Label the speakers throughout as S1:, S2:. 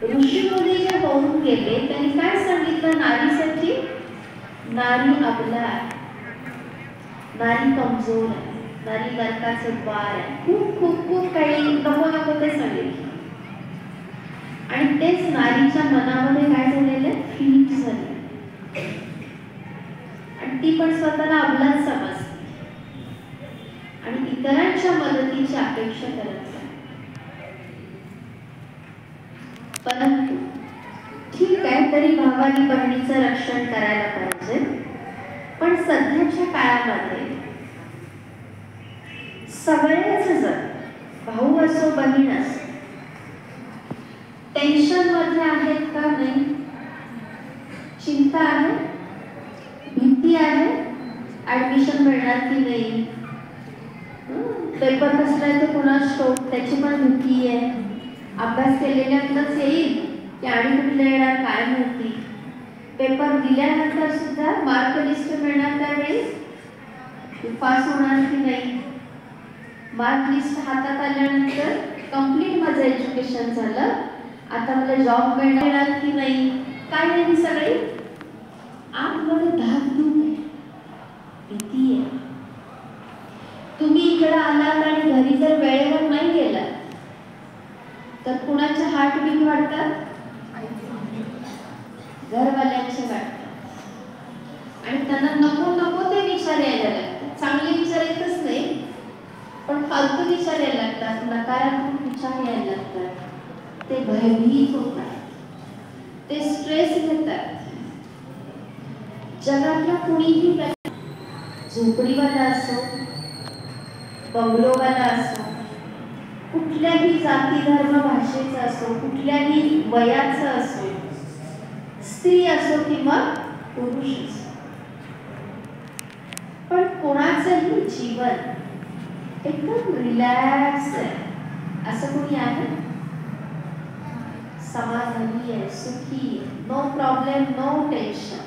S1: ऋषीमुनी जे होऊन गेले त्यांनी काय सांगितलं नारीसाठी? नारी अबला आहे, नारी कमजोर आहे, नारी नरकाचं द्वार आहे, खूप खूप खूप काही नको नको ते सांगितलं. आणि तेच नारीच्या मनामध्ये काय झालेलं फीट झाले आणि ती पण स्वतःला अबलाच समजते आणि इतरांच्या मदतीची अपेक्षा करत नाही. परंतु ठीक आहे, तरी भावानी बहिणीचं रक्षण करायला पाहिजे. पण सध्याच्या काळामध्ये सगळेच जण भाऊ असो बहीण असो टेन्शन मध्ये आहेत का? नाही. चिंता आहे, भीती आहे, ऍडमिशन मिळणार की नाही, पेपर कसला आहे ते कुणास ठाऊक त्याची पण भीती आहे, अभ्यास केलेल्यातच येईल की आणि कुठले येणार काय माहिती, पेपर दिल्यानंतर सुद्धा मार्क लिस्ट मिळणार त्यावेळी पास होणार की नाही, मार्क लिस्ट हातात आल्यानंतर कंप्लीट माझं एज्युकेशन झालं, आता मला जॉब मिळणार की नाही, काय नाही, सगळी आतमध्ये धाकधूक आहे, भीती आहे. तुम्ही इकडे आलात आणि घरी जर वेळेवर नाही गेलात तर कुणाचे हार्टबीट वाढतात? घरवाल्यांचे वाढतात आणि त्यांना नको नको ते विचार यायला लागतात. चांगले विचार येतच नाही पण फालतू विचार यायला लागतात, नकारात्मक विचार यायला लागतात, ते भयभीत होतात, ते स्ट्रेस घेतात. जगातला कुणीही झोपडीवाला असो, बंगलोवाला असो, कुठल्याही जाती धर्म भाषेचा असो, कुठल्याही वयाचा असो, स्त्री असो किंवा पुरुष असो, पण कोणाचंही जीवन एकदम रिलॅक्स आहे असं कोणी आहे? समाधानी आहे, सुखी आहे, नो प्रॉब्लेम, नो टेन्शन,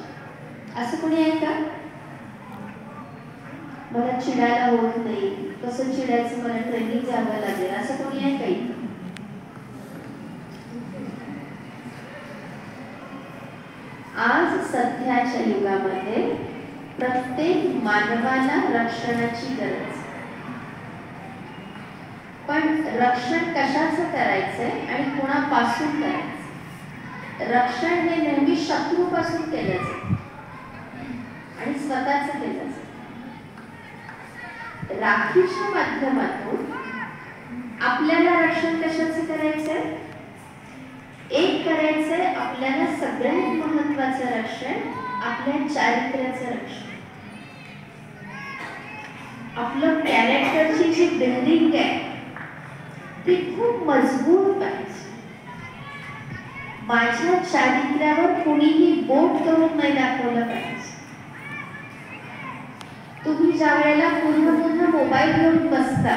S1: असं कोणी आहे का? मला चिडायला होत नाही, कसं चिडायचं मला ट्रेनिंग द्यावं लागेल, असं कोणी आहे काही? आज सध्याच्या युगामध्ये प्रत्येक मानवाला रक्षणाची गरज, पण रक्षण कशाचं करायचंय आणि कोणापासून करायचं? रक्षण हे नेहमी शत्रूपासून केलं जातं आणि स्वतःच केलं जातं. राखीच्या माध्यमातून आपल्याला रक्षण कशाचं करायचंय? एक करायचंय आपल्याला सगळ्यात महत्वाचं रक्षण, आपल्या चारित्र्याचं रक्षण. आपलं कॅरेक्टरची जी बिल्डिंग आहे ती खूप मजबूत पाहिजे. माझ्या चारित्र्यावर कुणीही बोट करून नाही दाखवलं पाहिजे. तुम्ही ज्या वेळेला पूर्ण मोबाईल घेऊन बसता